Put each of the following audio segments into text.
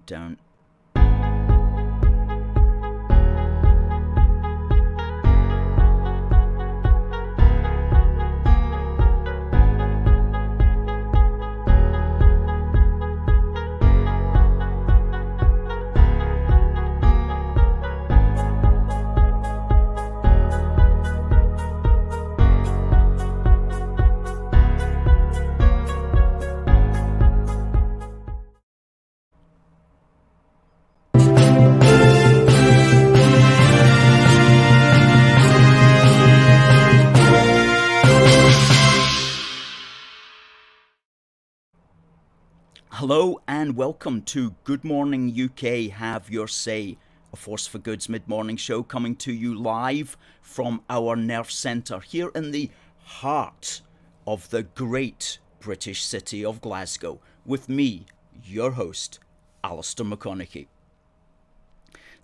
Down. Hello and welcome to Good Morning UK Have Your Say, a Force for Good's mid-morning show coming to you live from our Nerve Centre here in the heart of the great British city of Glasgow with me, your host, Alistair McConnachie.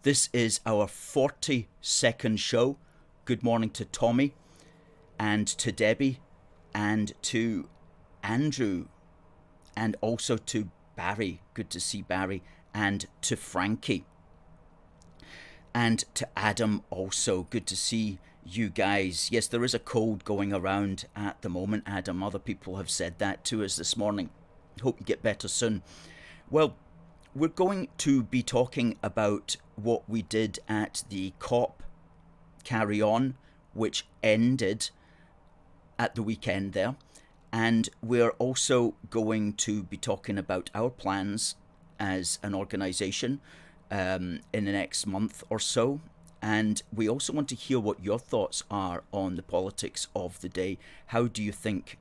This is our 42nd show. Good morning to Tommy and to Debbie and to Andrew. And also to Barry, good to see Barry, and to Frankie. And to Adam also, good to see you guys. Yes, there is a cold going around at the moment, Adam. Other people have said that to us this morning. Hope you get better soon. Well, we're going to be talking about what we did at the COP Carry On, which ended at the weekend there. And we're also going to be talking about our plans as an organisation in the next month or so. And we also want to hear what your thoughts are on the politics of the day. How do you think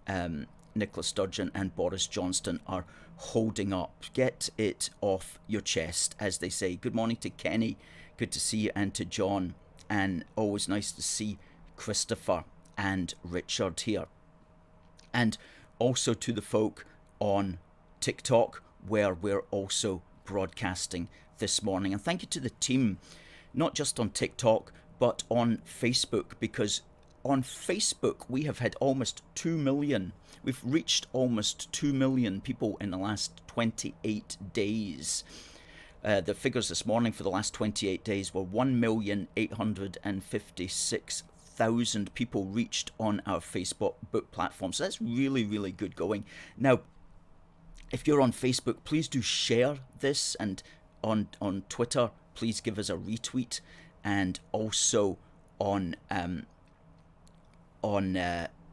Nicola Sturgeon and Boris Johnson are holding up? Get it off your chest, as they say. Good morning to Kenny. Good to see you, and to John. And always nice to see Christopher and Richard here. And also to the folk on TikTok, where we're also broadcasting this morning. And thank you to the team, not just on TikTok, but on Facebook, because on Facebook we have had almost 2 million. We've reached almost 2 million people in the last 28 days. The figures this morning for the last 28 days were 1,856,000 people reached on our Facebook platform. So that's really, really good going. Now, if you're on Facebook, please do share this, and on Twitter, please give us a retweet, and also on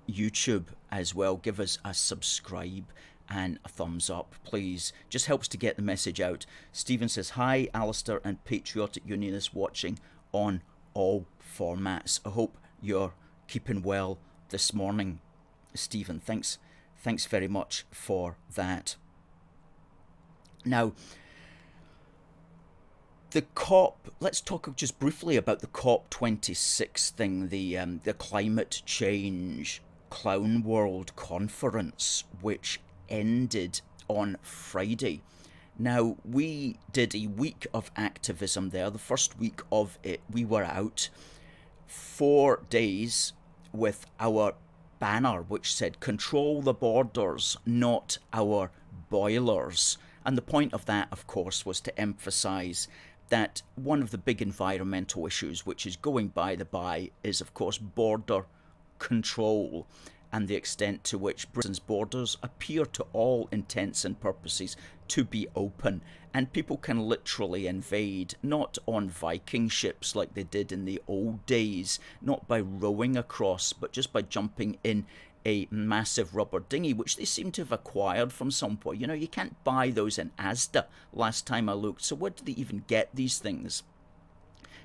YouTube as well, give us a subscribe and a thumbs up, please. Just helps to get the message out. Stephen says, hi, Alistair and Patriotic Unionist watching on all formats. I hope you're keeping well this morning, Stephen. Thanks very much for that. Now, the COP, let's talk just briefly about the COP26 thing, the climate change clown world conference, which ended on Friday. Now, we did a week of activism there. The first week of it, we were out 4 days with our banner which said "Control the borders, not our boilers." And the point of that, of course, was to emphasise that one of the big environmental issues, which is going by the by, is of course border control, and the extent to which Britain's borders appear to all intents and purposes to be open, and people can literally invade, not on Viking ships like they did in the old days, not by rowing across, but just by jumping in a massive rubber dinghy, which they seem to have acquired from somewhere. You know, you can't buy those in Asda last time I looked, so where do they even get these things?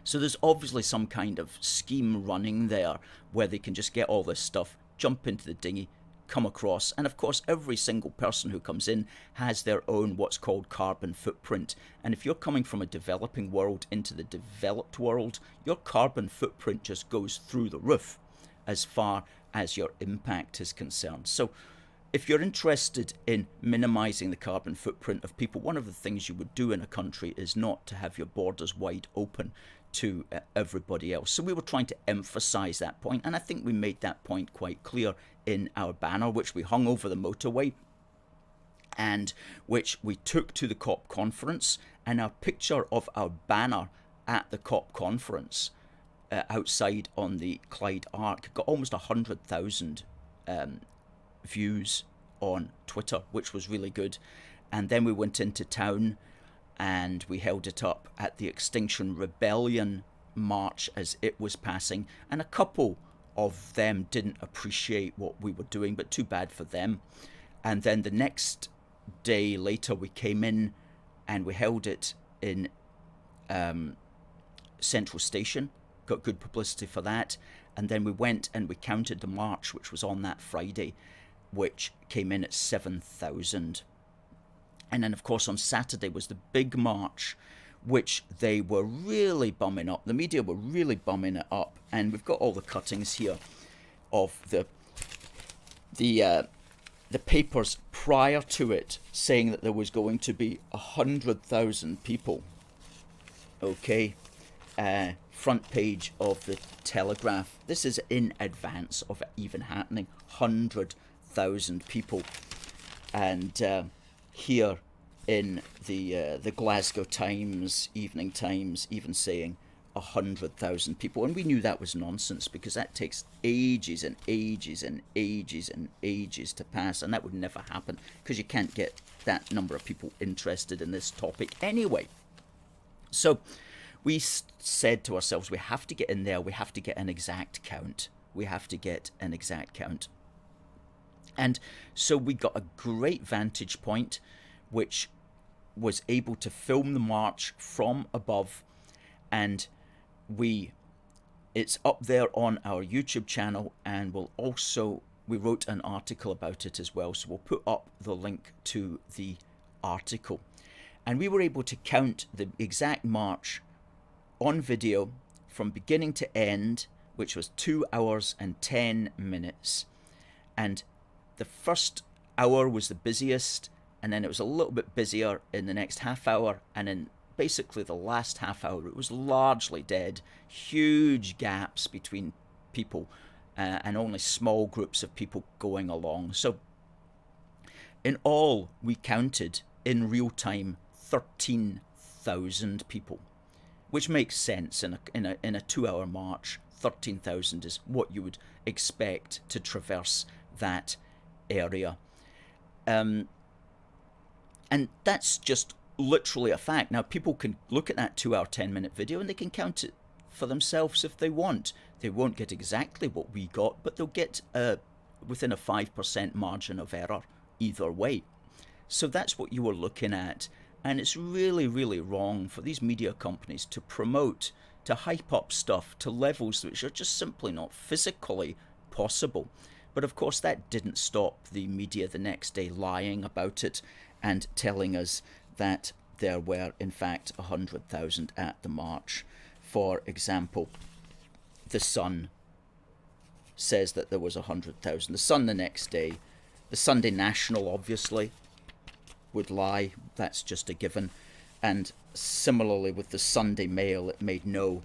So there's obviously some kind of scheme running there where they can just get all this stuff, jump into the dinghy, come across, and of course every single person who comes in has their own what's called carbon footprint. And if you're coming from a developing world into the developed world, your carbon footprint just goes through the roof as far as your impact is concerned. So if you're interested in minimising the carbon footprint of people, one of the things you would do in a country is not to have your borders wide open to everybody else. So we were trying to emphasise that point, and I think we made that point quite clear in our banner, which we hung over the motorway and which we took to the COP conference and our picture of our banner at the COP conference outside on the Clyde Arc got almost 100,000 views on Twitter, which was really good. And then we went into town and we held it up at the Extinction Rebellion march as it was passing, and a couple of them didn't appreciate what we were doing, but too bad for them. And then the next day later we came in and we held it in Central Station, got good publicity for that. And then we went and we counted the march, which was on that Friday, which came in at 7,000. And then of course on Saturday was the big march, which they were really bumming up. The media were really bumming it up, and we've got all the cuttings here of the papers prior to it saying that there was going to be 100,000 people. Okay, front page of the Telegraph. This is in advance of it even happening. 100,000 people, and here in the Glasgow Times, Evening Times, even saying 100,000 people. And we knew that was nonsense, because that takes ages and ages and ages and ages to pass, and that would never happen, because you can't get that number of people interested in this topic anyway. So we said to ourselves, we have to get in there, we have to get an exact count. We have to get an exact count. And so we got a great vantage point, which was able to film the march from above, and it's up there on our YouTube channel, and we wrote an article about it as well, so we'll put up the link to the article. And we were able to count the exact march on video from beginning to end, which was 2 hours and 10 minutes. And the first hour was the busiest, and then it was a little bit busier in the next half hour, and in basically the last half hour it was largely dead. Huge gaps between people, and only small groups of people going along. So in all, we counted in real time 13,000 people, which makes sense in a 2 hour march. 13,000 is what you would expect to traverse that area. And that's just literally a fact. Now, people can look at that 2 hour 10-minute video and they can count it for themselves if they want. They won't get exactly what we got, but they'll get within a 5% margin of error either way. So that's what you were looking at. And it's really, really wrong for these media companies to promote, to hype up stuff to levels which are just simply not physically possible. But of course that didn't stop the media the next day lying about it and telling us that there were in fact 100,000 at the march. For example, The Sun says that there was 100,000. The Sun the next day. The Sunday National obviously would lie, that's just a given. And similarly with the Sunday Mail, it made no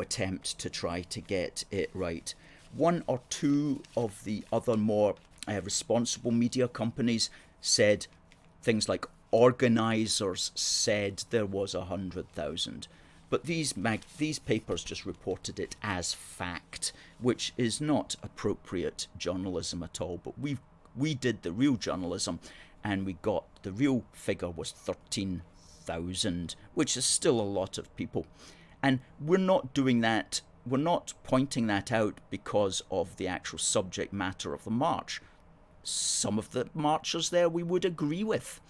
attempt to try to get it right. One or two of the other more responsible media companies said things like organisers said there was 100,000, but these papers just reported it as fact, which is not appropriate journalism at all. But we did the real journalism, and we got the real figure was 13,000, which is still a lot of people. And we're not doing that. We're not pointing that out because of the actual subject matter of the march. Some of the marchers there we would agree with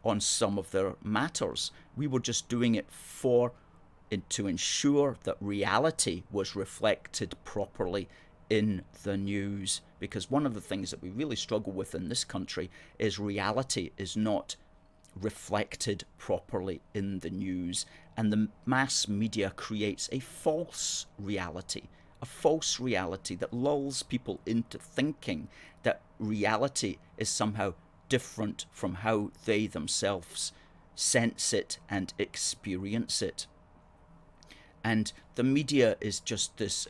on some of their matters. We were just doing it to ensure that reality was reflected properly in the news. Because one of the things that we really struggle with in this country is reality is not reflected properly in the news, and the mass media creates a false reality that lulls people into thinking that reality is somehow different from how they themselves sense it and experience it. And the media is just this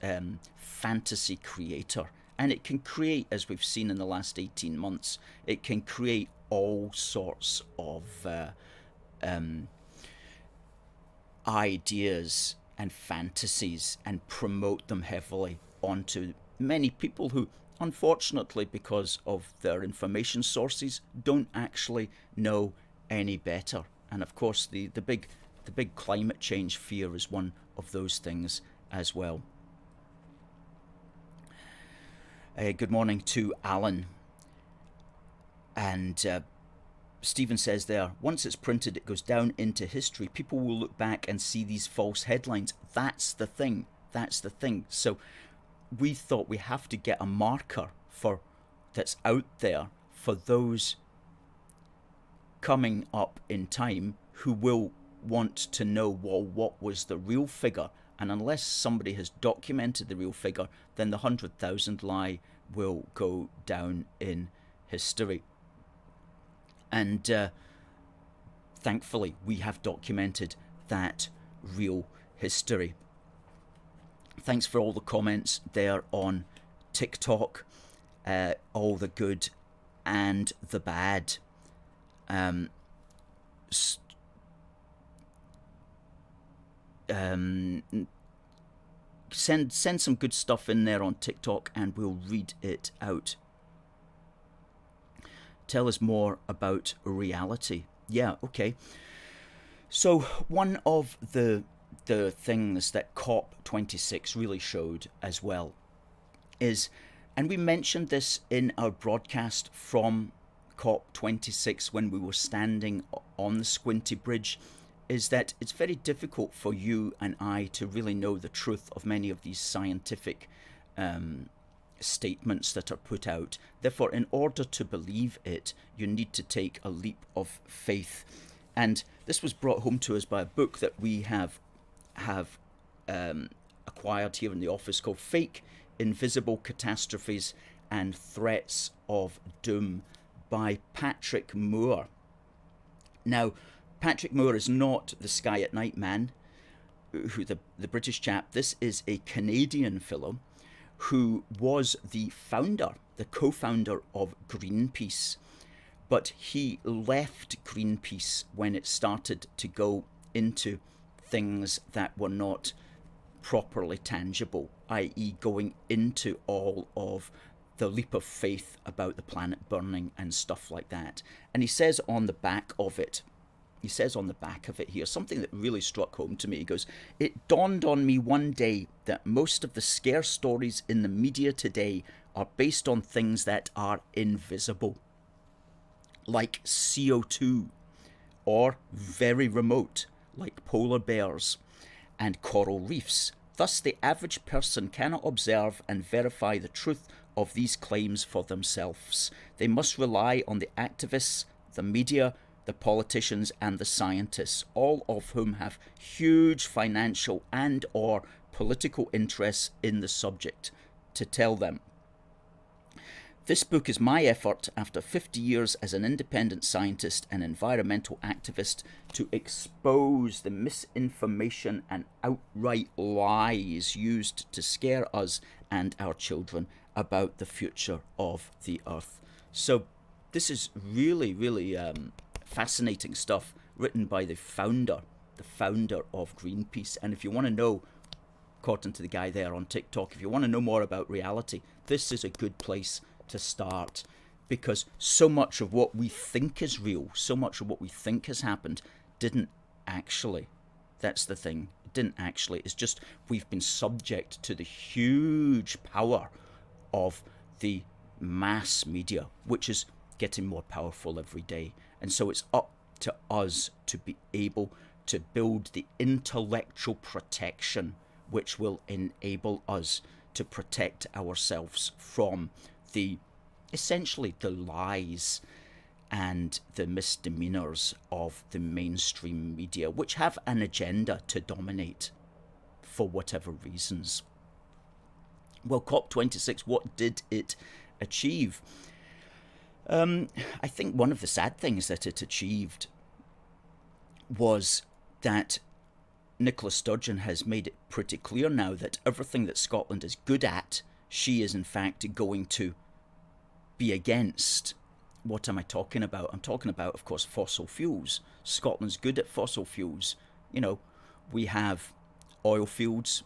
fantasy creator, and it can create, as we've seen in the last 18 months, it can create all sorts of ideas and fantasies and promote them heavily onto many people who, unfortunately, because of their information sources, don't actually know any better. And of course, the big climate change fear is one of those things as well. Good morning to Alan. And Stephen says there, once it's printed, it goes down into history. People will look back and see these false headlines. That's the thing. That's the thing. So we thought we have to get a marker for that's out there for those coming up in time who will want to know, well, what was the real figure? And unless somebody has documented the real figure, then the 100,000 lie will go down in history. And thankfully, we have documented that real history. Thanks for all the comments there on TikTok, all the good and the bad. Send some good stuff in there on TikTok and we'll read it out. Tell us more about reality. Yeah, okay. So one of the things that COP26 really showed as well is, and we mentioned this in our broadcast from COP26 when we were standing on the Squinty Bridge, is that it's very difficult for you and I to really know the truth of many of these scientific statements that are put out. Therefore, in order to believe it, you need to take a leap of faith. And this was brought home to us by a book that we have acquired here in the office called Fake, Invisible Catastrophes and Threats of Doom by Patrick Moore. Now, Patrick Moore is not the Sky at Night man, who the British chap. This is a Canadian fellow who was the co-founder of Greenpeace. But he left Greenpeace when it started to go into things that were not properly tangible, i.e. going into all of the leap of faith about the planet burning and stuff like that. And he says on the back of it here, something that really struck home to me. He goes, "It dawned on me one day that most of the scare stories in the media today are based on things that are invisible, like CO2, or very remote, like polar bears and coral reefs. Thus, the average person cannot observe and verify the truth of these claims for themselves. They must rely on the activists, the media, the politicians and the scientists, all of whom have huge financial and or political interests in the subject, to tell them. This book is my effort, after 50 years as an independent scientist and environmental activist, to expose the misinformation and outright lies used to scare us and our children about the future of the Earth." So this is really, really fascinating stuff written by the founder of Greenpeace. And if you want to know, according to the guy there on TikTok, if you want to know more about reality, this is a good place to start, because so much of what we think is real, so much of what we think has happened, didn't actually. That's the thing. It didn't actually. It's just we've been subject to the huge power of the mass media, which is getting more powerful every day. And so it's up to us to be able to build the intellectual protection which will enable us to protect ourselves from essentially the lies and the misdemeanors of the mainstream media, which have an agenda to dominate for whatever reasons. Well, COP26, what did it achieve? I think one of the sad things that it achieved was that Nicola Sturgeon has made it pretty clear now that everything that Scotland is good at, she is in fact going to be against. What am I talking about? I'm talking about, of course, fossil fuels. Scotland's good at fossil fuels. You know, We have oil fields.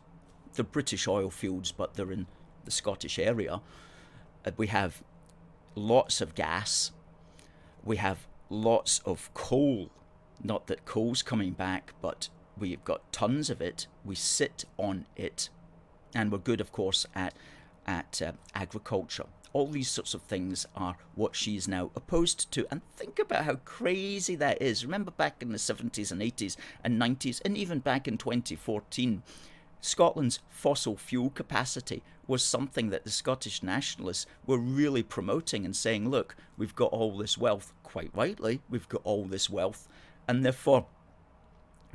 They're British oil fields, but they're in the Scottish area. We have lots of gas. We have lots of coal. Not that coal's coming back, but we've got tons of it. We sit on it. And we're good, of course, at agriculture. All these sorts of things are what she's now opposed to. And think about how crazy that is. Remember back in the 70s and 80s and 90s, and even back in 2014, Scotland's fossil fuel capacity was something that the Scottish nationalists were really promoting and saying, look, we've got all this wealth, quite rightly, we've got all this wealth, and therefore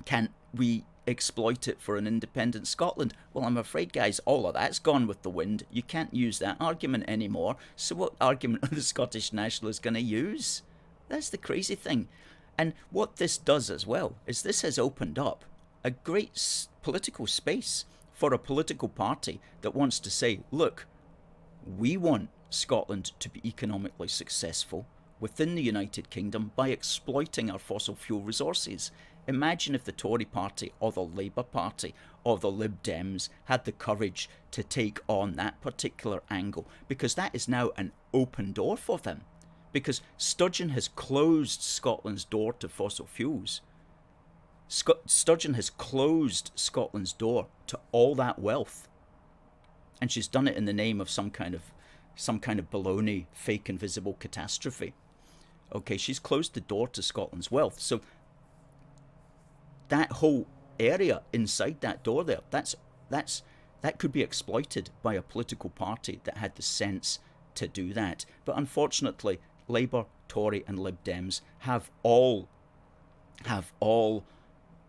can't we exploit it for an independent Scotland? Well, I'm afraid, guys, all of that's gone with the wind. You can't use that argument anymore. So what argument are the Scottish nationalists going to use? That's the crazy thing. And what this does as well is this has opened up a great political space for a political party that wants to say, look, we want Scotland to be economically successful within the United Kingdom by exploiting our fossil fuel resources. Imagine if the Tory party or the Labour Party or the Lib Dems had the courage to take on that particular angle, because that is now an open door for them. Because Sturgeon has closed Scotland's door to fossil fuels. Sturgeon has closed Scotland's door to all that wealth, and she's done it in the name of some kind of baloney, fake invisible catastrophe. Okay, she's closed the door to Scotland's wealth. So that whole area inside that door there, that could be exploited by a political party that had the sense to do that. But unfortunately, Labour, Tory, and Lib Dems have all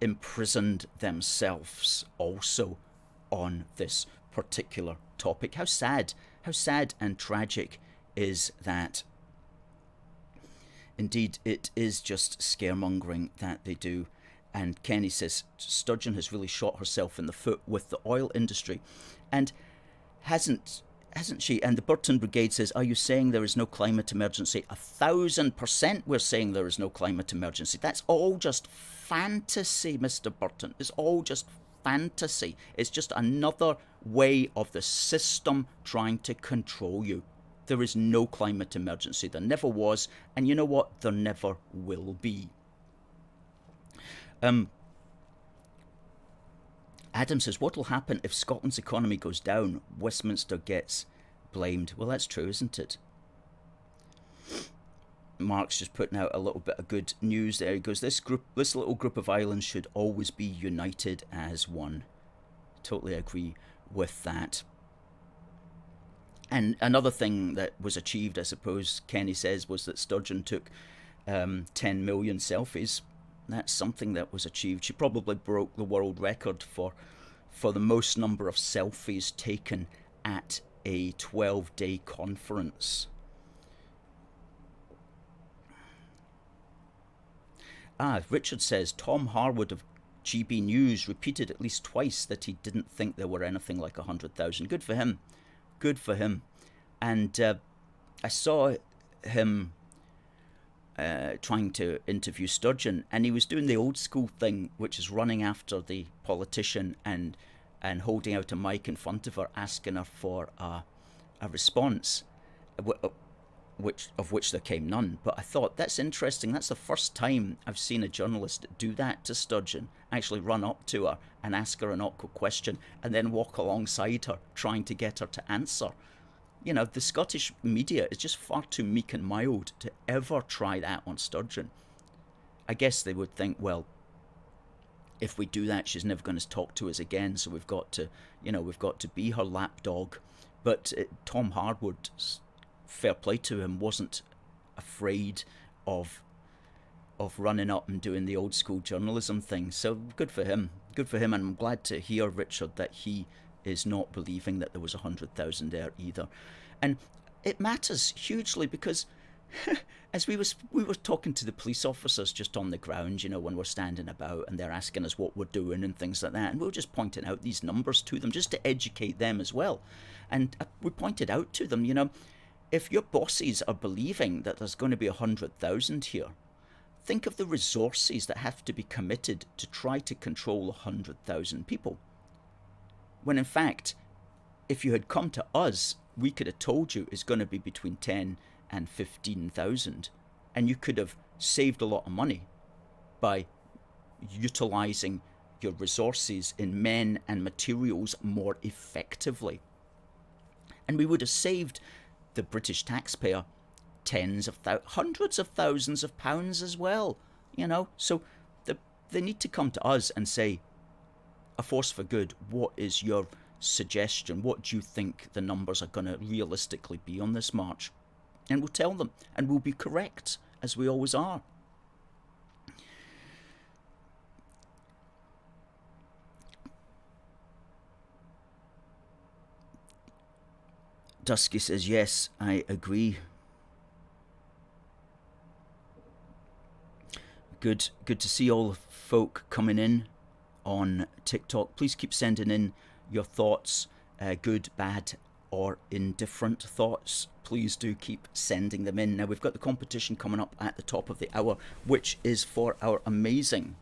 imprisoned themselves also on this particular topic. How sad and tragic is that? Indeed, it is just scaremongering that they do. And Kenny says Sturgeon has really shot herself in the foot with the oil industry, and hasn't she? And the Burton Brigade says, are you saying there is no climate emergency? 1,000% we're saying there is no climate emergency. That's all just fantasy, Mr. Burton. It's all just fantasy. It's just another way of the system trying to control you. There is no climate emergency. There never was. And you know what? There never will be. Adam says, what will happen if Scotland's economy goes down? Westminster gets blamed. Well, that's true, isn't it? Mark's just putting out a little bit of good news there. He goes, this little group of islands should always be united as one. Totally agree with that. And another thing that was achieved, I suppose, Kenny says, was that Sturgeon took 10 million selfies. That's something that was achieved. She probably broke the world record for the most number of selfies taken at a 12-day conference. Richard says, Tom Harwood of GB News repeated at least twice that he didn't think there were anything like 100,000. Good for him. Good for him. And I saw him trying to interview Sturgeon, and he was doing the old school thing, which is running after the politician and holding out a mic in front of her, asking her for a response, of which there came none. But I thought, that's interesting. That's the first time I've seen a journalist do that to Sturgeon, actually run up to her and ask her an awkward question and then walk alongside her, trying to get her to answer. You know, the Scottish media is just far too meek and mild to ever try that on Sturgeon. I guess they would think, well, if we do that, she's never going to talk to us again, so we've got to be her lapdog. But Tom Harwood, fair play to him, wasn't afraid of running up and doing the old school journalism thing. So good for him. Good for him, and I'm glad to hear, Richard, that he is not believing that there was 100,000 there either. And it matters hugely because as we were talking to the police officers just on the ground, you know, when we're standing about and they're asking us what we're doing and things like that, and we were just pointing out these numbers to them just to educate them as well. And we pointed out to them, you know, if your bosses are believing that there's going to be 100,000 here, think of the resources that have to be committed to try to control 100,000 people. When in fact, if you had come to us, we could have told you it's going to be between 10 and 15,000, and you could have saved a lot of money by utilizing your resources in men and materials more effectively. And we would have saved the British taxpayer hundreds of thousands of pounds as well, you know. So they need to come to us and say, A Force for Good, what is your suggestion? What do you think the numbers are going to realistically be on this march? And we'll tell them, and we'll be correct, as we always are. Dusky says, yes, I agree. Good to see all the folk coming in on TikTok. Please keep sending in your thoughts, good, bad, or indifferent thoughts. Please do keep sending them in. Now, we've got the competition coming up at the top of the hour, which is for our amazing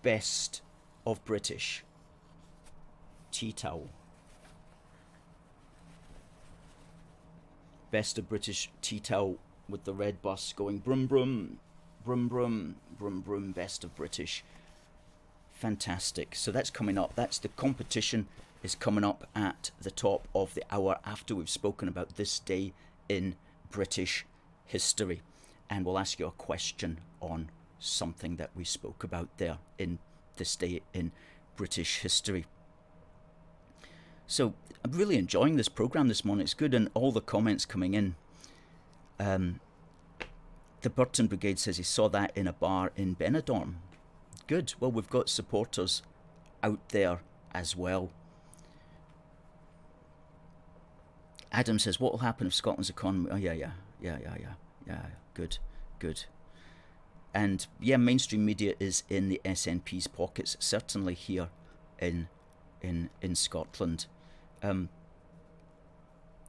Best of British tea towel. Best of British tea towel with the red bus going brum brum, brum brum, brum brum, Best of British. Fantastic. So that's coming up. That's the competition is coming up at the top of the hour after we've spoken about this day in British history. And we'll ask you a question on something that we spoke about there in this day in British history. So I'm really enjoying this program this morning. It's good, and all the comments coming in. The Burton Brigade says he saw that in a bar in Benidorm. Good. Well, we've got supporters out there as well. Adam says, what will happen if Scotland's economy... Oh, yeah. Good. And, yeah, mainstream media is in the SNP's pockets, certainly here in Scotland.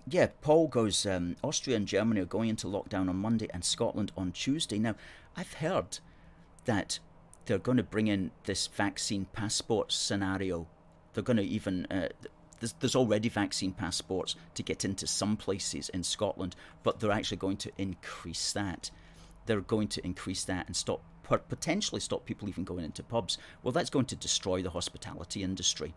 Yeah, Paul goes, Austria and Germany are going into lockdown on Monday and Scotland on Tuesday. Now, I've heard that they're going to bring in this vaccine passport scenario. They're going to even... There's already vaccine passports to get into some places in Scotland, but they're actually going to increase that. They're going to increase that and potentially stop people even going into pubs. Well, that's going to destroy the hospitality industry,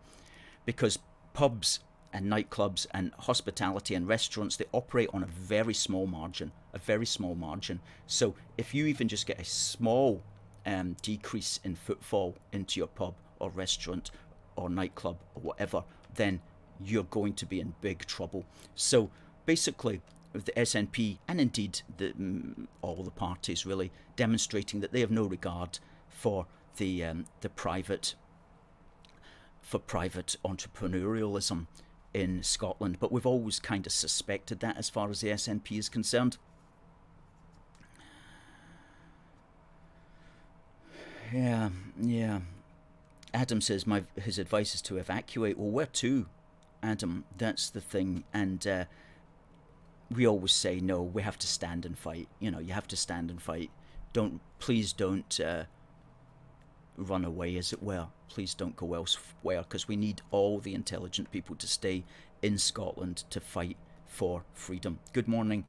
because pubs and nightclubs and hospitality and restaurants, they operate on a very small margin, So if you even just get a small decrease in footfall into your pub or restaurant or nightclub or whatever, then you're going to be in big trouble. So basically, with the SNP and indeed all the parties really demonstrating that they have no regard for the private entrepreneurialism in Scotland. But we've always kind of suspected that as far as the SNP is concerned. Yeah. Adam says his advice is to evacuate. Well, where to, Adam? That's the thing. And we always say, no, we have to stand and fight. You know, you have to stand and fight. Please don't run away, as it were. Please don't go elsewhere, because we need all the intelligent people to stay in Scotland to fight for freedom. Good morning.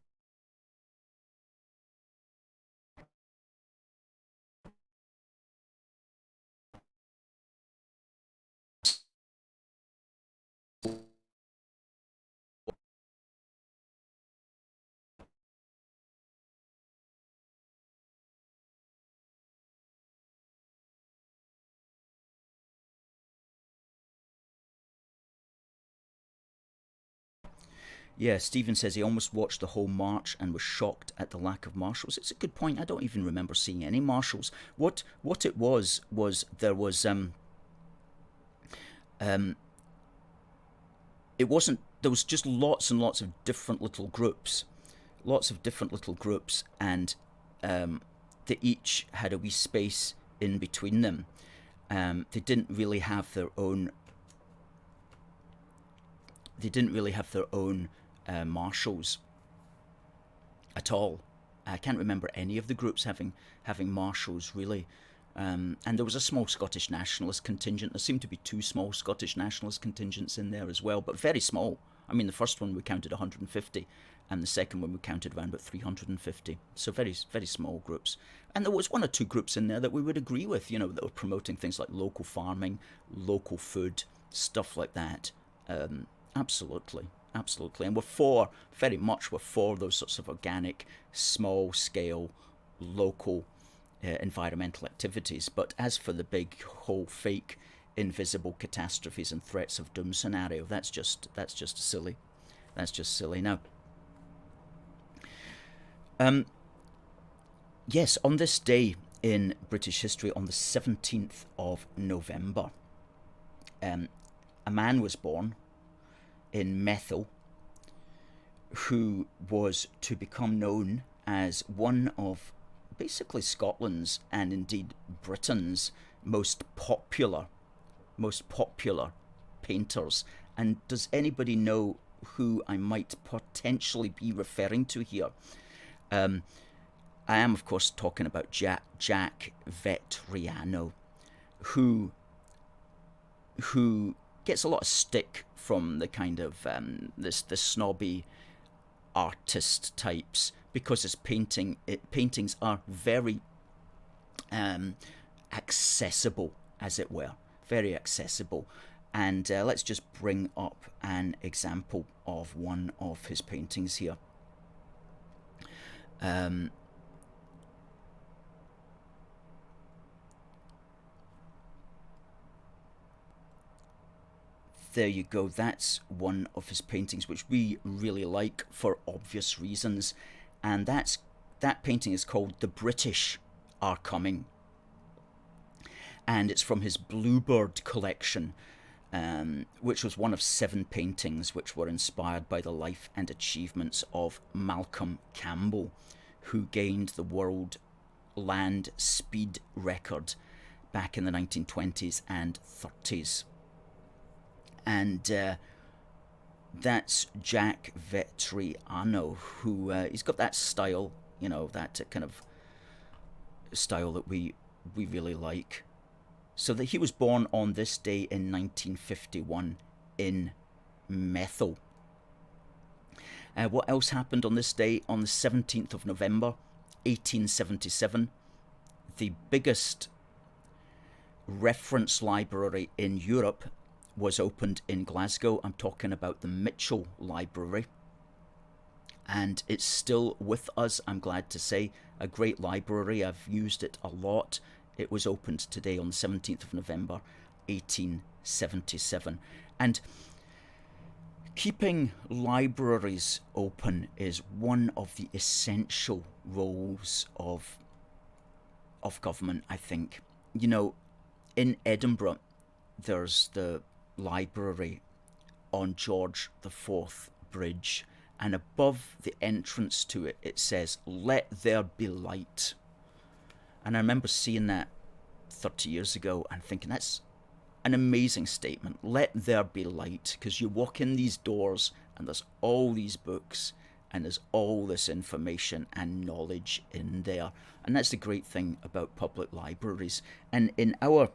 Yeah, Stephen says he almost watched the whole march and was shocked at the lack of marshals. It's a good point. I don't even remember seeing any marshals. What it was there was it wasn't, there was just lots and lots of different little groups, and they each had a wee space in between them. They didn't really have their own marshals at all. I can't remember any of the groups having marshals really. And there was a small Scottish nationalist contingent. There seemed to be two small Scottish nationalist contingents in there as well, but very small. I mean, the first one we counted 150, and the second one we counted around about 350. So very, very small groups. And there was one or two groups in there that we would agree with, that were promoting things like local farming, local food, stuff like that. Absolutely. Absolutely. And very much we're for those sorts of organic, small scale, local environmental activities. But as for the big whole fake invisible catastrophes and threats of doom scenario, that's just silly. That's just silly. Now, yes, on this day in British history, on the 17th of November, a man was born in Methil who was to become known as one of basically Scotland's and indeed Britain's most popular painters. And does anybody know who I might potentially be referring to here? I am, of course, talking about Jack Vettriano, who gets a lot of stick from the kind of the snobby artist types because his paintings are very accessible, as it were, very accessible. And let's just bring up an example of one of his paintings here. There you go, that's one of his paintings which we really like for obvious reasons, and that painting is called The British Are Coming, and it's from his Bluebird collection, which was one of 7 paintings which were inspired by the life and achievements of Malcolm Campbell, who gained the world land speed record back in the 1920s and 30s. And that's Jack Vettriano, who he's got that style, that kind of style that we really like. So that he was born on this day in 1951 in Methil. What else happened on this day? On the 17th of November 1877, the biggest reference library in Europe was opened in Glasgow. I'm talking about the Mitchell Library, and it's still with us, I'm glad to say. A great library, I've used it a lot. It was opened today on the 17th of November 1877. And keeping libraries open is one of the essential roles of government, I think. In Edinburgh, there's the library on George IV Bridge, and above the entrance to it, it says, "Let there be light." And I remember seeing that 30 years ago and thinking, that's an amazing statement. Let there be light, because you walk in these doors and there's all these books and there's all this information and knowledge in there. And that's the great thing about public libraries. And in our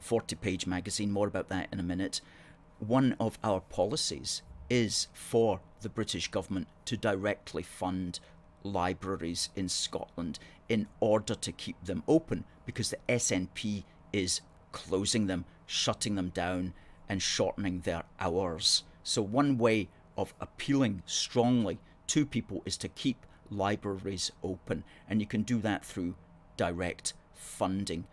40-page magazine, more about that in a minute, one of our policies is for the British government to directly fund libraries in Scotland in order to keep them open, because the SNP is closing them, shutting them down and shortening their hours. So one way of appealing strongly to people is to keep libraries open, and you can do that through direct funding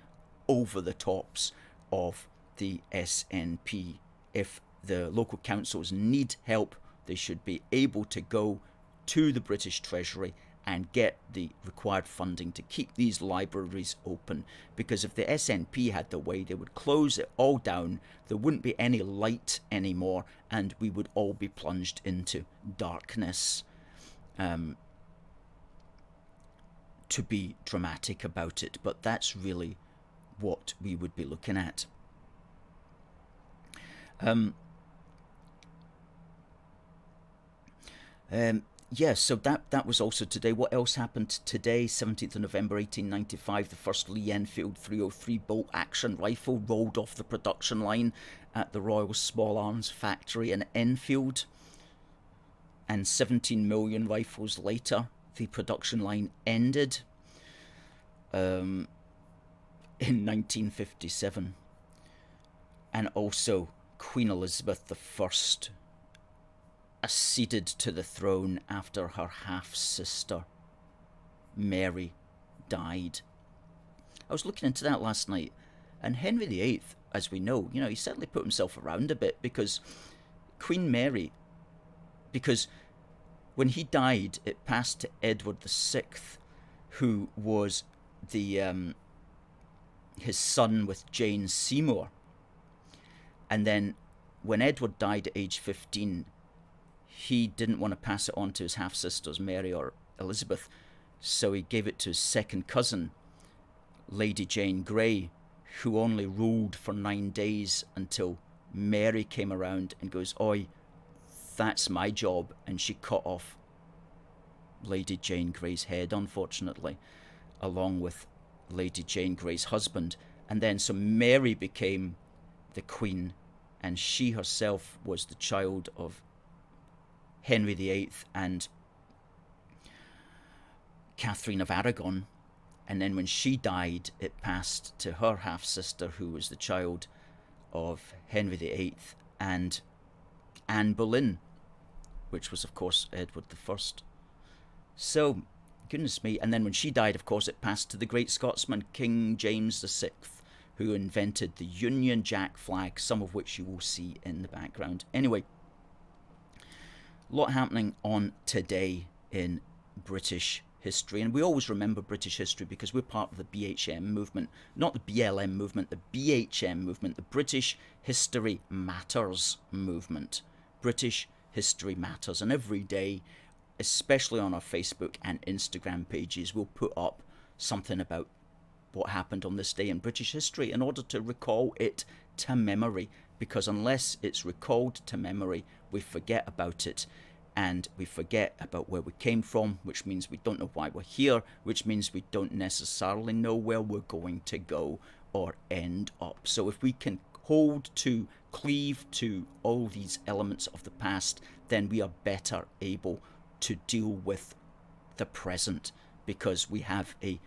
over the tops of the SNP. If the local councils need help, they should be able to go to the British Treasury and get the required funding to keep these libraries open. Because if the SNP had their way, they would close it all down, there wouldn't be any light anymore, and we would all be plunged into darkness. To be dramatic about it, but that's really what we would be looking at. Yeah, so that was also today. What else happened today? 17th of November 1895, the first Lee Enfield 303 bolt action rifle rolled off the production line at the Royal Small Arms Factory in Enfield. And 17 million rifles later, the production line ended in 1957. And also, Queen Elizabeth I acceded to the throne after her half-sister, Mary, died. I was looking into that last night, and Henry VIII, as we know, he certainly put himself around a bit, because Queen Mary, because when he died, it passed to Edward VI, who was his son with Jane Seymour. And then when Edward died at age 15, he didn't want to pass it on to his half-sisters, Mary or Elizabeth, so he gave it to his second cousin, Lady Jane Grey, who only ruled for 9 days until Mary came around and goes, "Oi, that's my job," and she cut off Lady Jane Grey's head, unfortunately, along with Lady Jane Grey's husband. And then so Mary became the queen, and she herself was the child of Henry VIII and Catherine of Aragon. And then when she died, it passed to her half-sister, who was the child of Henry VIII and Anne Boleyn, which was, of course, Edward I. So, goodness me. And then when she died, of course, it passed to the great Scotsman, King James VI, who invented the Union Jack flag, some of which you will see in the background. Anyway, a lot happening on today in British history, and we always remember British history because we're part of the BHM movement, not the BLM movement, the BHM movement, the British History Matters movement. British History Matters, and every day, especially on our Facebook and Instagram pages, we'll put up something about what happened on this day in British history in order to recall it to memory, because unless it's recalled to memory, we forget about it, and we forget about where we came from, which means we don't know why we're here, which means we don't necessarily know where we're going to go or end up. So if we can cleave to all these elements of the past, then we are better able to deal with the present, because we have a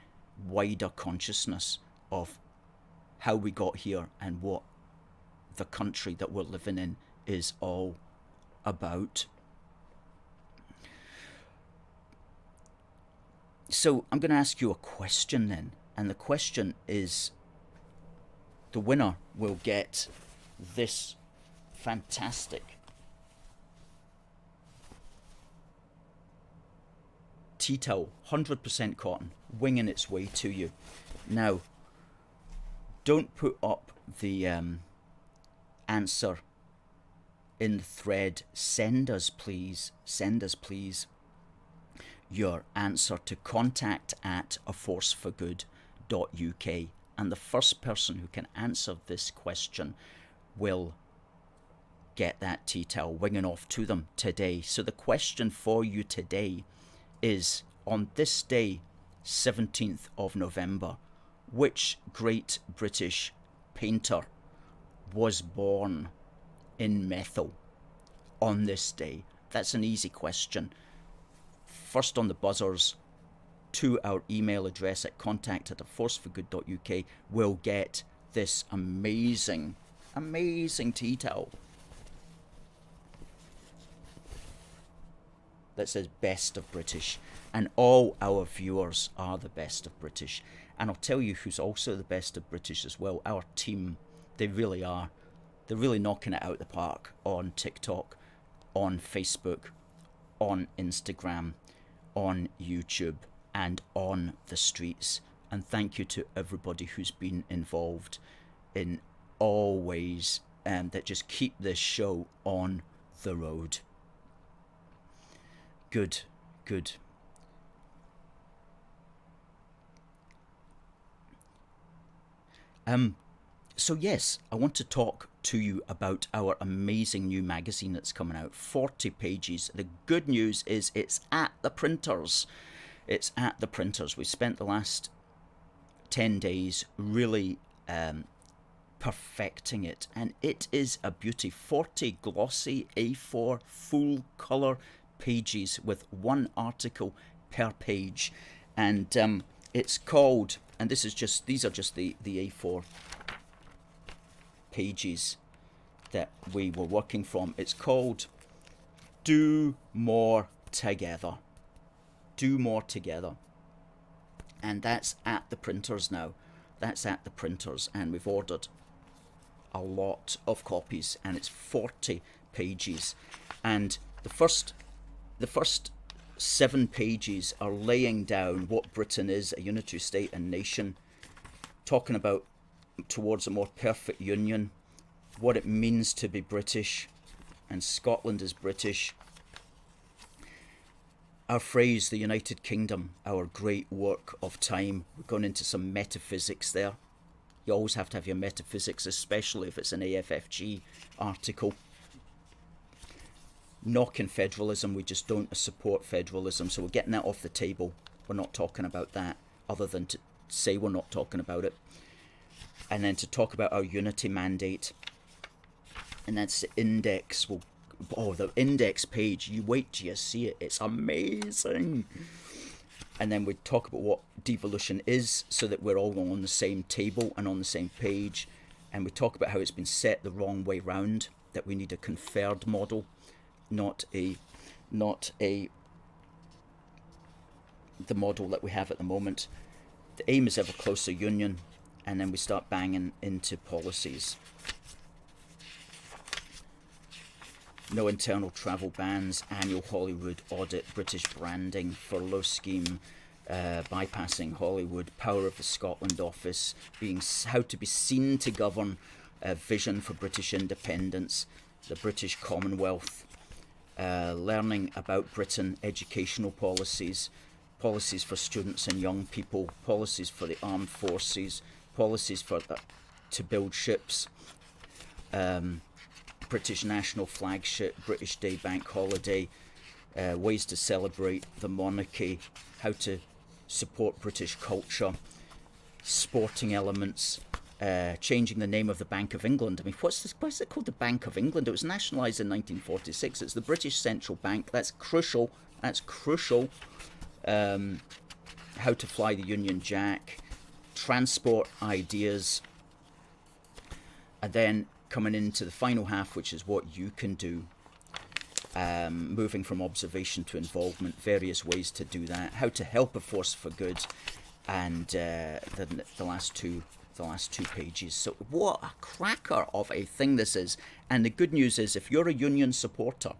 wider consciousness of how we got here and what the country that we're living in is all about. So I'm going to ask you a question then, and the question is, the winner will get this fantastic tea towel, 100% cotton, winging its way to you. Now, don't put up the answer in the thread. Send us please your answer to contact@aforceforgood.uk, and the first person who can answer this question will get that tea towel winging off to them today. So the question for you today is, on this day, 17th of November, which great British painter was born in Methil on this day? That's an easy question. First on the buzzers to our email address at contact@aforceforgood.uk will get this amazing tea towel that says Best of British, and all our viewers are the best of British. And I'll tell you who's also the best of British as well. Our team, they really are. They're really knocking it out of the park on TikTok, on Facebook, on Instagram, on YouTube, and on the streets. And thank you to everybody who's been involved in all ways that just keep this show on the road. Good. So yes, I want to talk to you about our amazing new magazine that's coming out. 40 pages. The good news is it's at the printers. It's at the printers. We spent the last 10 days really perfecting it, and it is a beauty. 40 glossy A4 full colour pages with one article per page, and it's called, and these are just the A4 pages that we were working from. It's called Do More Together. Do More Together. And that's at the printers now. That's at the printers, and we've ordered a lot of copies, and it's 40 pages. And the first 7 pages are laying down what Britain is, a unitary state and nation, talking about towards a more perfect union, what it means to be British, and Scotland is British. Our phrase, the United Kingdom, our great work of time. We've gone into some metaphysics there. You always have to have your metaphysics, especially if it's an AFFG article. Knocking federalism, we just don't support federalism, so we're getting that off the table. We're not talking about that, other than to say we're not talking about it. And then to talk about our unity mandate. And that's the index. The index page, you wait till you see it, it's amazing. And then we talk about what devolution is, so that we're all on the same table and on the same page. And we talk about how it's been set the wrong way round, that we need a conferred model, not the model that we have at the moment. The aim is ever closer union, and then we start banging into policies. No internal travel bans, annual Hollywood audit, British branding, furlough scheme, bypassing Hollywood, power of the Scotland office, how to be seen to govern, vision for British independence, the British Commonwealth, learning about Britain, educational policies, policies for students and young people, policies for the armed forces, policies for to build ships, British national flagship, British Day bank holiday, ways to celebrate the monarchy, how to support British culture, sporting elements, changing the name of the Bank of England. I mean, what's it called, the Bank of England? It was nationalised in 1946. It's the British Central Bank. That's crucial. That's crucial. How to fly the Union Jack, transport ideas, and then coming into the final half, which is what you can do, moving from observation to involvement, various ways to do that, how to help a force for good, and the last two pages. So what a cracker of a thing this is. And the good news is, if you're a union supporter,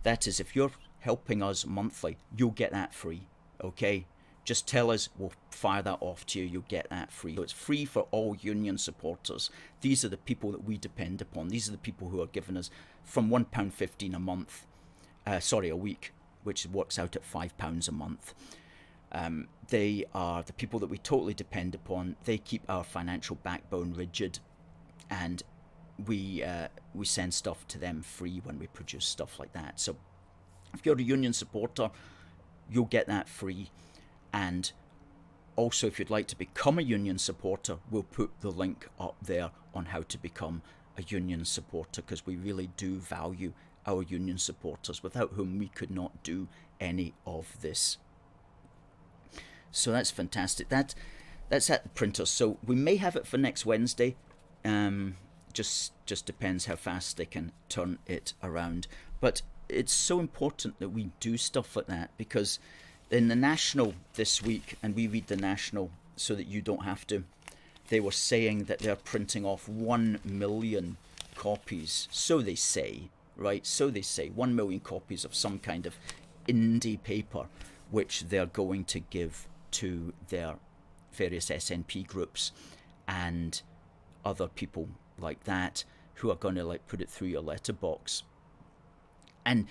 that is, if you're helping us monthly, you'll get that free. Okay, just tell us, we'll fire that off to you, you'll get that free. So it's free for all union supporters. These are the people that we depend upon. These are the people who are giving us from £1.15 a month, a week, which works out at £5 a month. They are the people that we totally depend upon. They keep our financial backbone rigid, and we send stuff to them free when we produce stuff like that. So if you're a union supporter, you'll get that free. And also, if you'd like to become a union supporter, we'll put the link up there on how to become a union supporter, because we really do value our union supporters, without whom we could not do any of this. So that's fantastic. That's at the printers. So we may have it for next Wednesday. Just depends how fast they can turn it around. But it's so important that we do stuff like that, because in the National this week, and we read the National so that you don't have to, they were saying that they're printing off 1 million copies. So they say, right? So they say 1 million copies of some kind of indie paper, which they're going to give to their various SNP groups and other people like that, who are going to put it through your letterbox. And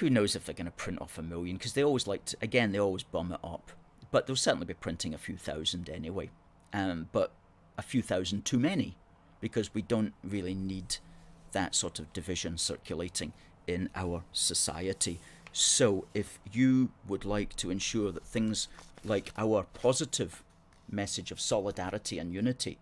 who knows if they're going to print off 1 million, because they always they always bum it up. But they'll certainly be printing a few thousand anyway. But a few thousand too many, because we don't really need that sort of division circulating in our society. So if you would like to ensure that things like our positive message of solidarity and unity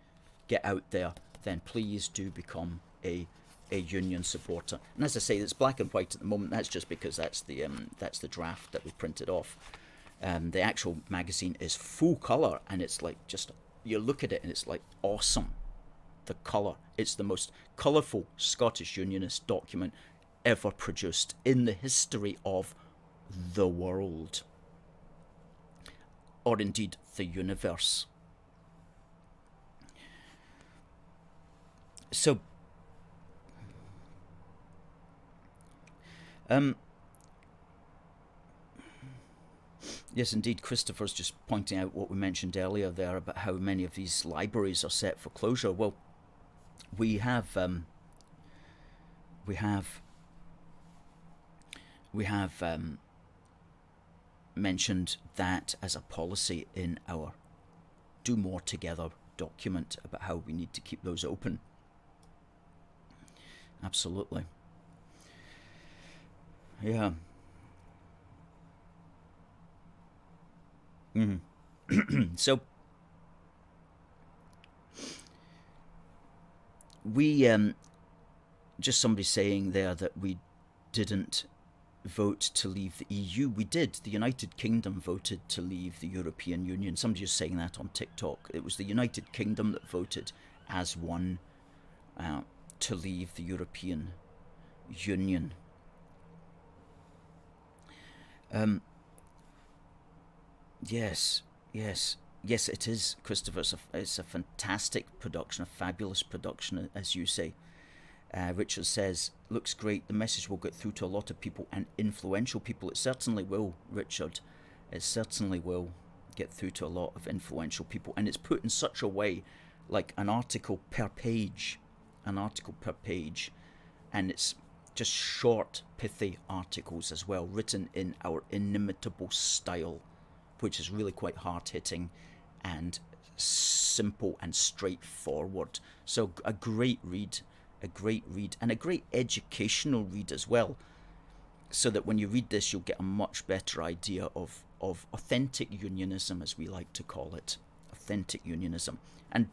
get out there, then please do become a union supporter. And as I say, it's black and white at the moment. That's just because that's the draft that we printed off. The actual magazine is full colour, and it's like, just, you look at it and it's like awesome. The colour, it's the most colourful Scottish Unionist document ever produced in the history of the world, or indeed the universe. So yes, indeed, Christopher's just pointing out what we mentioned earlier there about how many of these libraries are set for closure. Well, we have mentioned that as a policy in our Do More Together document about how we need to keep those open. Absolutely. Yeah. So we just somebody saying there that we didn't vote to leave the EU. We did. The United Kingdom voted to leave the European Union. Somebody was saying that on TikTok. It was the United Kingdom that voted as one to leave the European Union. Yes, it is, Christopher. It's a fantastic production, a fabulous production, as you say. Richard says, looks great. The message will get through to a lot of people, and influential people. It certainly will, Richard. It certainly will get through to a lot of influential people. And it's put in such a way, like an article per page. And it's just short, pithy articles as well, written in our inimitable style, which is really quite hard-hitting and simple and straightforward. So a great read, and a great educational read as well, so that when you read this, you'll get a much better idea of authentic unionism, as we like to call it, authentic unionism. And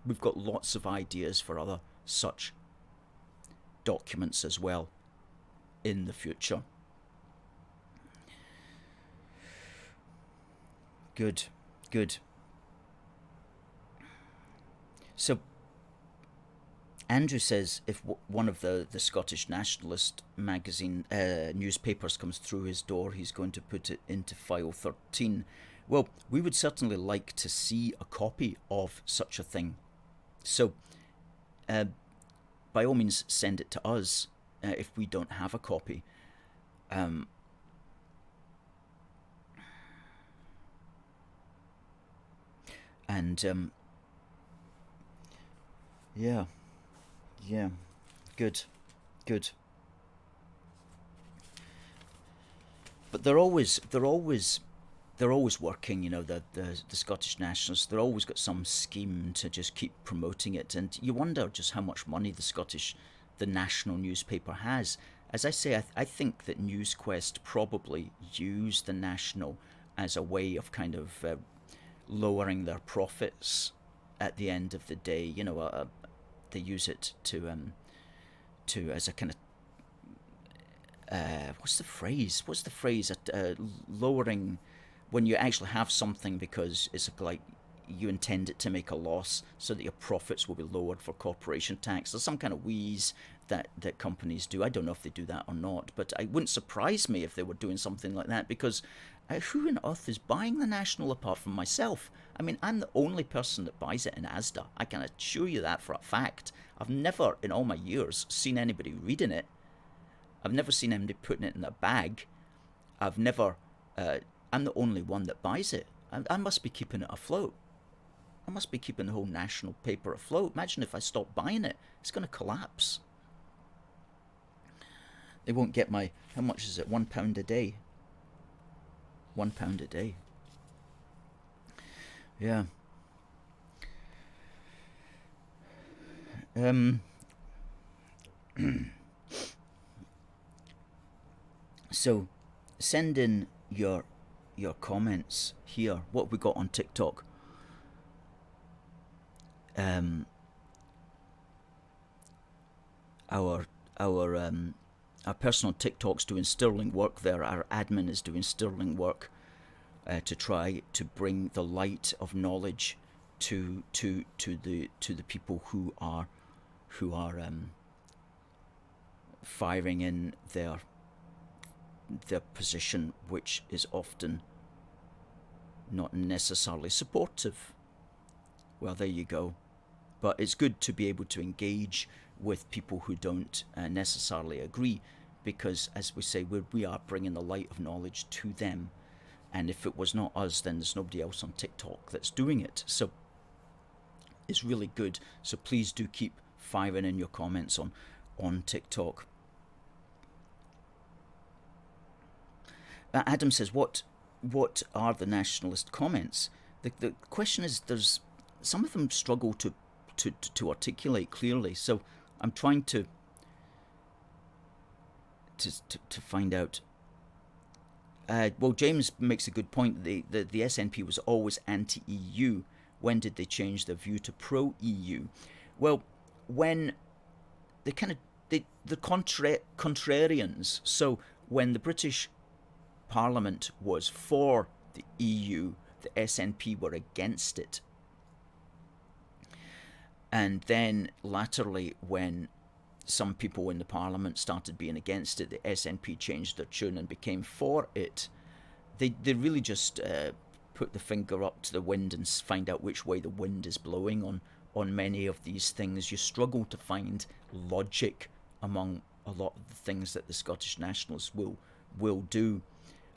we've got lots of ideas for other such documents as well in the future. Good. So Andrew says if one of the Scottish Nationalist magazine newspapers comes through his door, he's going to put it into file 13. Well, we would certainly like to see a copy of such a thing. So by all means, send it to us if we don't have a copy. Yeah, good. But they're always working, you know, the Scottish Nationalists. They're always got some scheme to just keep promoting it, and you wonder just how much money the national newspaper has. As I say, I think that NewsQuest probably use the National as a way of kind of lowering their profits at the end of the day. You know, they use it to as a kind of what's the phrase? Lowering, when you actually have something because it's like you intend it to make a loss, so that your profits will be lowered for corporation tax. There's some kind of wheeze that companies do. I don't know if they do that or not, but it wouldn't surprise me if they were doing something like that, because who on earth is buying the National apart from myself? I mean, I'm the only person that buys it in Asda. I can assure you that for a fact. I've never, in all my years, seen anybody reading it. I've never seen anybody putting it in their bag. I'm the only one that buys it. I must be keeping it afloat. I must be keeping the whole national paper afloat. Imagine if I stop buying it. It's going to collapse. They won't get my... How much is it? £1 a day. £1 a day. Yeah. Um, so send in your comments here. What have we got on TikTok? Um, our our um, our person on TikTok's doing sterling work there. Our admin is doing sterling work to try to bring the light of knowledge to the people who are firing in their position, which is often not necessarily supportive. Well, there you go. But it's good to be able to engage with people who don't necessarily agree, because, as we say, we are bringing the light of knowledge to them. And if it was not us, then there's nobody else on TikTok that's doing it. So it's really good. So please do keep firing in your comments on TikTok. Adam says, what are the nationalist comments? The question is, there's some of them struggle to articulate clearly. So I'm trying to find out. Well, James makes a good point. The SNP was always anti-EU. When did they change their view to pro-EU? Well, when the contrarians. So when the British Parliament was for the EU, the SNP were against it. And then latterly, when some people in the Parliament started being against it, the SNP changed their tune and became for it. They really just put the finger up to the wind and find out which way the wind is blowing on many of these things. You struggle to find logic among a lot of the things that the Scottish Nationalists will do.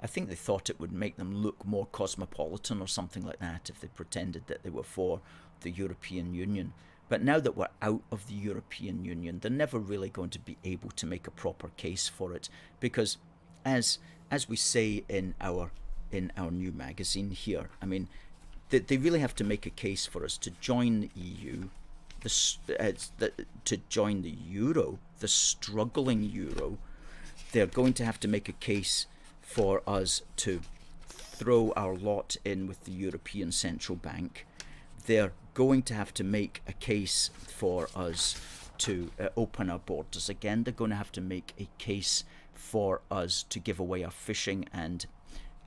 I think they thought it would make them look more cosmopolitan or something like that if they pretended that they were for the European Union. But now that we're out of the European Union, they're never really going to be able to make a proper case for it, because as we say in our new magazine here, I mean, they really have to make a case for us to join the EU, to join the euro, the struggling euro. They're going to have to make a case for us to throw our lot in with the European Central Bank. They're going to have to make a case for us to open our borders again. They're going to have to make a case for us to give away our fishing and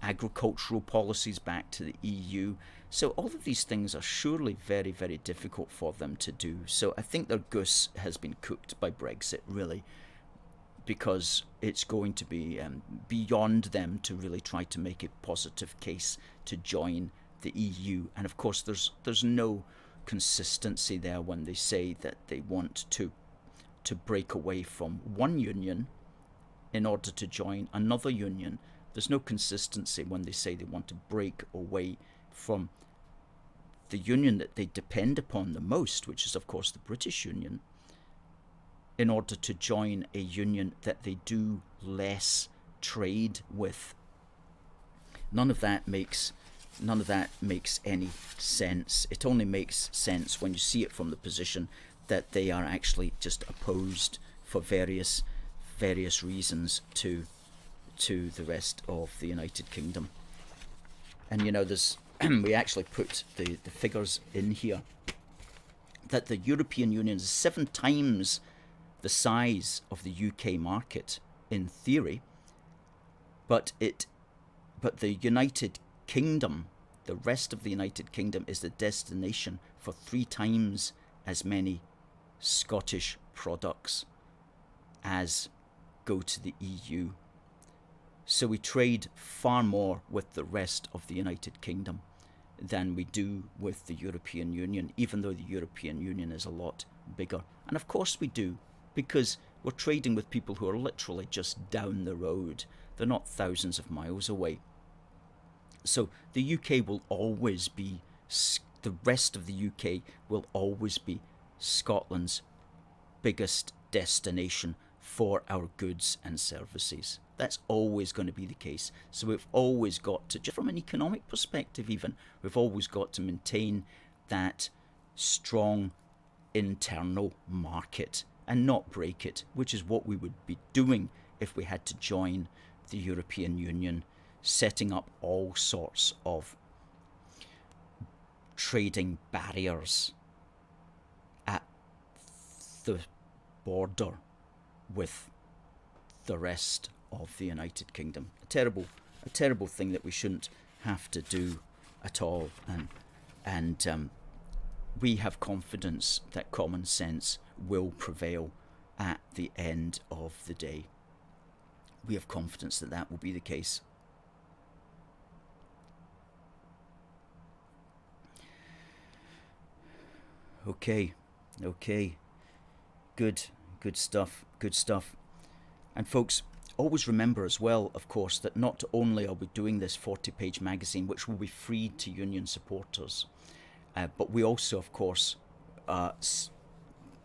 agricultural policies back to the EU. So all of these things are surely very, very difficult for them to do. So I think their goose has been cooked by Brexit, really, because it's going to be beyond them to really try to make a positive case to join the EU. And of course there's no consistency there when they say that they want to break away from one union in order to join another union. There's no consistency when they say they want to break away from the union that they depend upon the most, which is of course the British Union, in order to join a union that they do less trade with. None of that makes any sense. It only makes sense when you see it from the position that they are actually just opposed for various reasons to the rest of the United Kingdom. And you know, there's we actually put the figures in here that the European Union is 7 times the size of the UK market in theory, but the United Kingdom, the rest of the United Kingdom, is the destination for 3 times as many Scottish products as go to the EU. So we trade far more with the rest of the United Kingdom than we do with the European Union, even though the European Union is a lot bigger. And of course we do, because we're trading with people who are literally just down the road. They're not thousands of miles away. So the UK will always be, the rest of the UK will always be Scotland's biggest destination for our goods and services. That's always going to be the case. So we've always got to, just from an economic perspective even, we've always got to maintain that strong internal market and not break it, which is what we would be doing if we had to join the European Union, setting up all sorts of trading barriers at the border with the rest of the United Kingdom. A terrible thing that we shouldn't have to do at all. And we have confidence that common sense will prevail at the end of the day. We have confidence that that will be the case. Okay. Good stuff. And folks, always remember as well, of course, that not only are we doing this 40-page magazine, which will be free to union supporters, but we also, of course,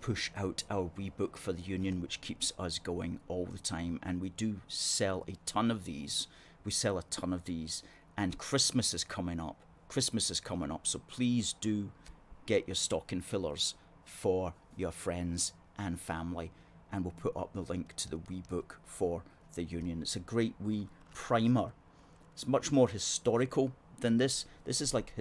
push out our wee book for the union, which keeps us going all the time. And we do sell a ton of these. And Christmas is coming up. So please do get your stocking fillers for your friends and family. And we'll put up the link to the wee book for the union. It's a great wee primer. It's much more historical than this. This is like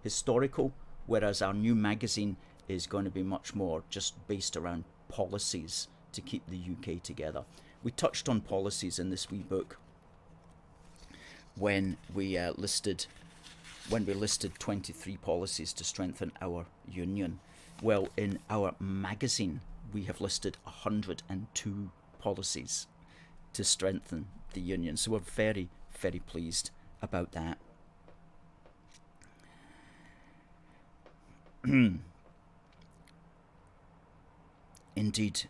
historical, whereas our new magazine is going to be much more just based around policies to keep the UK together. We touched on policies in this wee book when we listed 23 policies to strengthen our union. Well, in our magazine, we have listed 102 policies to strengthen the union. So we're very, very pleased about that. Indeed.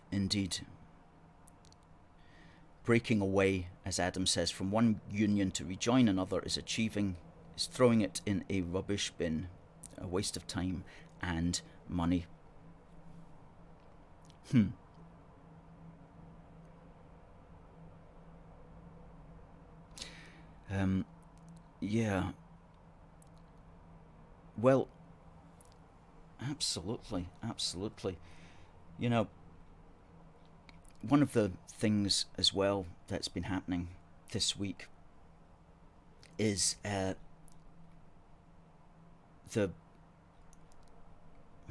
Breaking away, as Adam says, from one union to rejoin another is throwing it in a rubbish bin, a waste of time and money. Yeah. Well, absolutely. You know, one of the things as well that's been happening this week is hang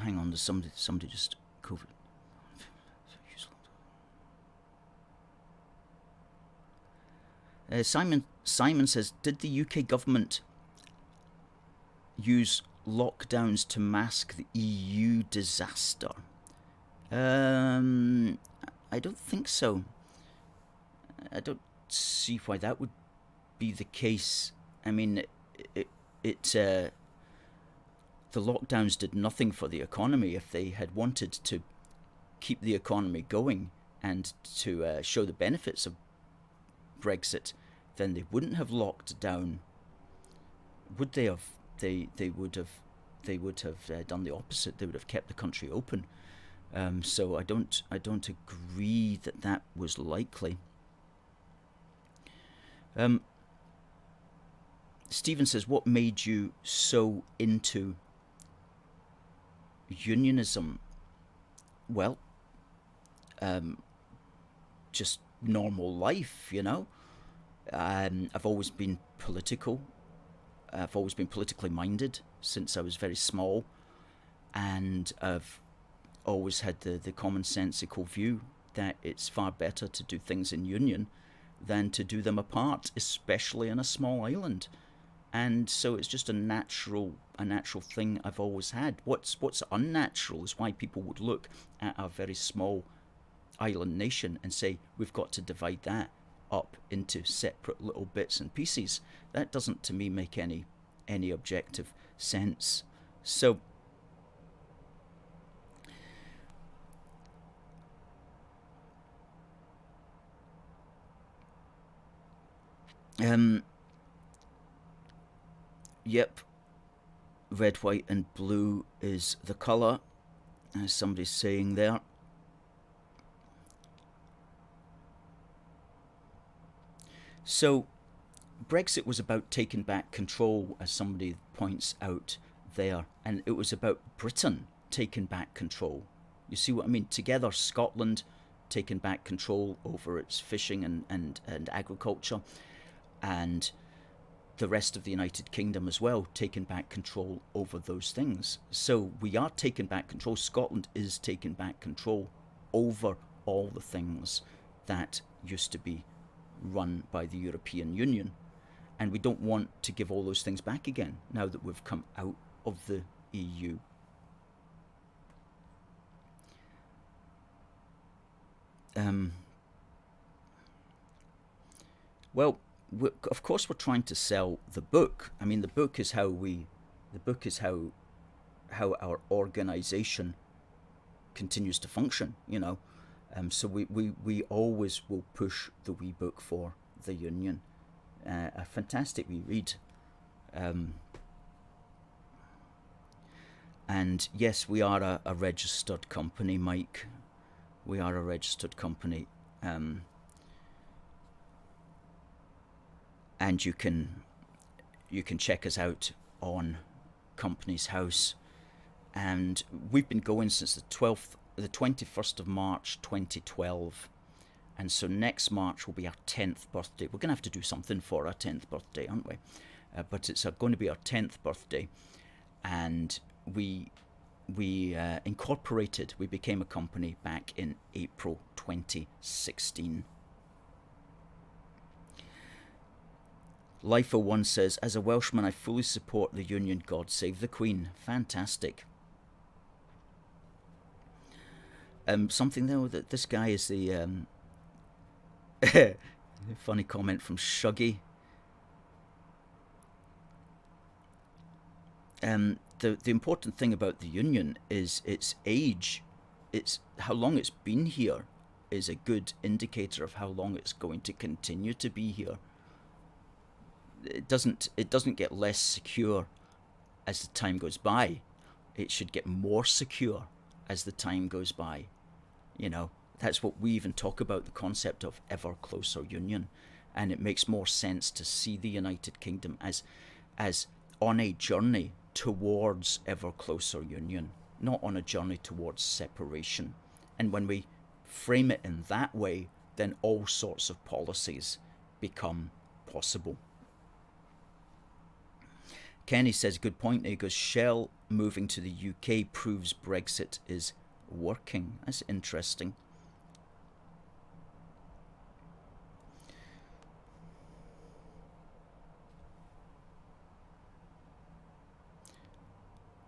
on, there's somebody just COVID. Simon says, did the UK government use lockdowns to mask the EU disaster? I don't think so. I don't see why that would be the case. I mean, the lockdowns did nothing for the economy. If they had wanted to keep the economy going and to show the benefits of Brexit, then they wouldn't have locked down, would they have? They would have done the opposite. They would have kept the country open. So I don't agree that was likely. Stephen says, what made you so into unionism? Well, just normal life, you know. I've always been political. I've always been politically minded since I was very small, and I've always had the commonsensical view that it's far better to do things in union than to do them apart, especially in a small island. And so it's just a natural thing I've always had. What's unnatural is why people would look at our very small island nation and say, we've got to divide that up into separate little bits and pieces. That doesn't, to me, make any objective sense. So yep, red, white and blue is the colour, as somebody's saying there. So Brexit was about taking back control, as somebody points out there, and it was about Britain taking back control You see what I mean? Together, Scotland taking back control over its fishing and agriculture, and the rest of the United Kingdom as well, taking back control over those things. So we are taking back control. Scotland is taking back control over all the things that used to be run by the European Union. And we don't want to give all those things back again now that we've come out of the EU. Well, of course we're trying to sell the book. I mean, the book is how our organization continues to function, you know. So we always will push the wee book for the union. A fantastic wee read. And yes, we are a registered company, Mike. We are a registered company. And you can check us out on Companies House. And we've been going since the 21st of March 2012. And so next March will be our 10th birthday. We're going to have to do something for our 10th birthday, aren't we? But it's going to be our 10th birthday. And we incorporated, we became a company back in April 2016. Life01 says, as a Welshman, I fully support the union. God save the Queen. Fantastic. Something though that this guy is the funny comment from Shuggy. The important thing about the union is its age. It's how long it's been here is a good indicator of how long it's going to continue to be here. It doesn't get less secure as the time goes by. It should get more secure as the time goes by. You know, that's what we even talk about, the concept of ever closer union. And it makes more sense to see the United Kingdom as on a journey towards ever closer union, not on a journey towards separation. And when we frame it in that way, then all sorts of policies become possible. Kenny says, good point. He goes, Shell moving to the UK proves Brexit is working. That's interesting.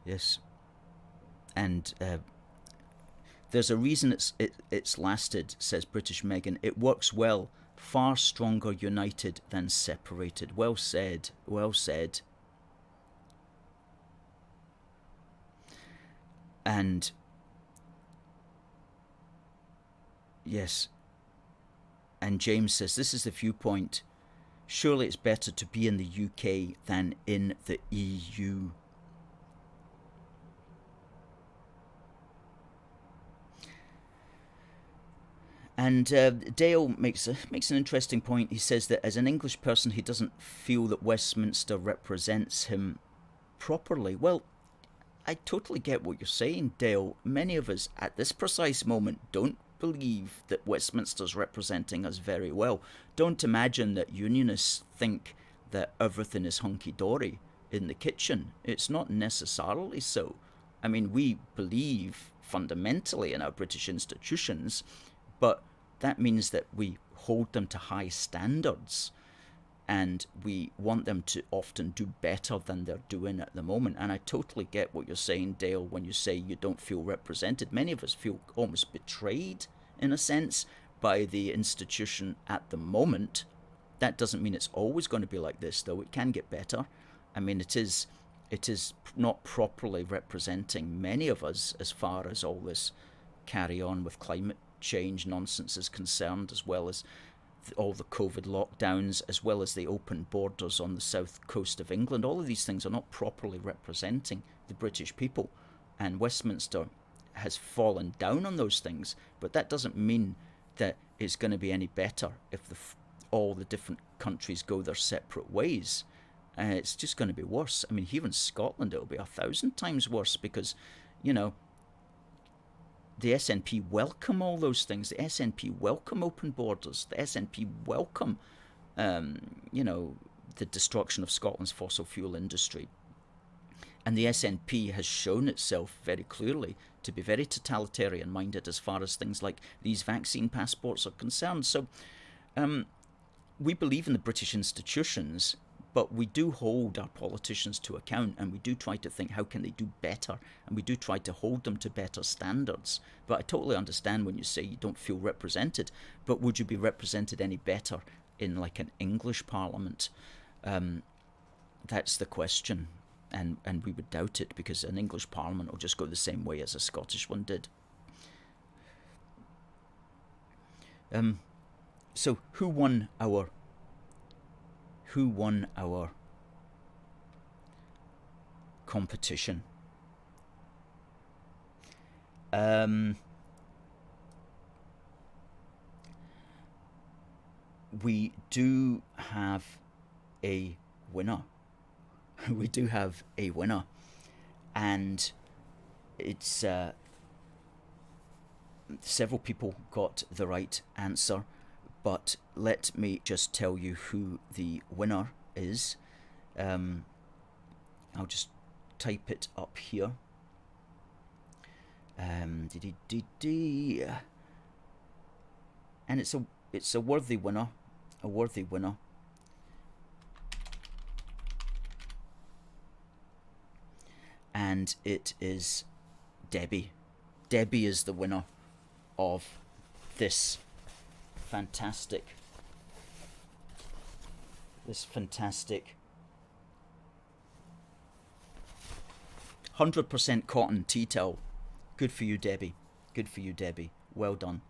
Yes. And there's a reason it's lasted, says British Megan. It works well. Far stronger united than separated. Well said. Well said. And yes, and James says, this is the viewpoint. Surely it's better to be in the UK than in the EU. And Dale makes an interesting point. He says that as an English person, he doesn't feel that Westminster represents him properly. Well, I totally get what you're saying, Dale. Many of us at this precise moment don't believe that Westminster's representing us very well. Don't imagine that Unionists think that everything is hunky-dory in the kitchen. It's not necessarily so. I mean, we believe fundamentally in our British institutions, but that means that we hold them to high standards. And we want them to often do better than they're doing at the moment. And I totally get what you're saying, Dale, when you say you don't feel represented. Many of us feel almost betrayed, in a sense, by the institution at the moment. That doesn't mean it's always going to be like this, though. It can get better. I mean, it is not properly representing many of us as far as all this carry on with climate change nonsense is concerned, as well as all the COVID lockdowns, as well as the open borders on the south coast of England. All of these things are not properly representing the British people, and Westminster has fallen down on those things, but that doesn't mean that it's going to be any better if all the different countries go their separate ways. It's just going to be worse. I mean, here in Scotland it'll be 1,000 times worse, because, you know, the SNP welcome all those things. The SNP welcome open borders. The SNP welcome, the destruction of Scotland's fossil fuel industry. And the SNP has shown itself very clearly to be very totalitarian-minded as far as things like these vaccine passports are concerned. So we believe in the British institutions, but we do hold our politicians to account, and we do try to think, how can they do better? And we do try to hold them to better standards. But I totally understand when you say you don't feel represented, but would you be represented any better in like an English parliament? That's the question. And we would doubt it, because an English parliament will just go the same way as a Scottish one did. So who won our competition? We do have a winner. We do have a winner, and it's several people got the right answer, but let me just tell you who the winner is. I'll just type it up here. And it's a worthy winner, and it is Debbie. Debbie is the winner of this fantastic 100% cotton tea towel. Good for you, Debbie. Good for you, Debbie. Well done.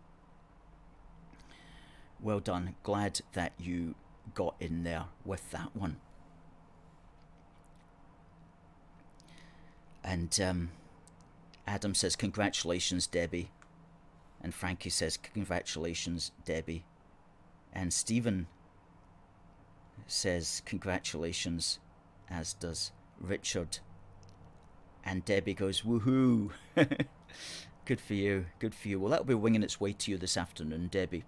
Well done. Glad that you got in there with that one. And Adam says, congratulations, Debbie. And Frankie says, congratulations, Debbie. And Stephen says, congratulations, as does Richard. And Debbie goes, woohoo. Good for you, good for you. Well, that'll be winging its way to you this afternoon, Debbie.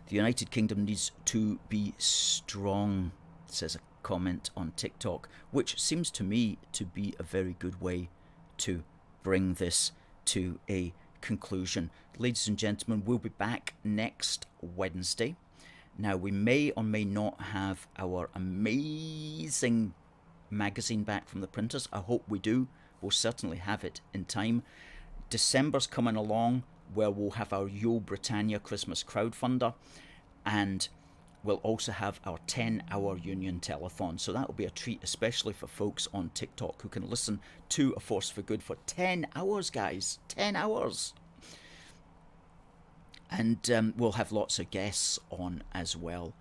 The United Kingdom needs to be strong, says a comment on TikTok, which seems to me to be a very good way to bring this to a conclusion. Ladies and gentlemen, we'll be back next Wednesday. Now, we may or may not have our amazing magazine back from the printers. I hope we do. We'll certainly have it in time. December's coming along, where we'll have our Yo Britannia Christmas crowdfunder, and we'll also have our 10-hour union telethon. So that will be a treat, especially for folks on TikTok who can listen to A Force for Good for 10 hours, guys. 10 hours. And we'll have lots of guests on as well.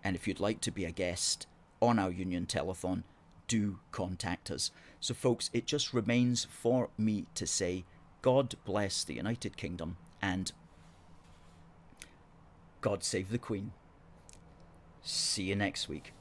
And if you'd like to be a guest on our union telethon, do contact us. So folks, it just remains for me to say, God bless the United Kingdom, and God save the Queen. See you next week.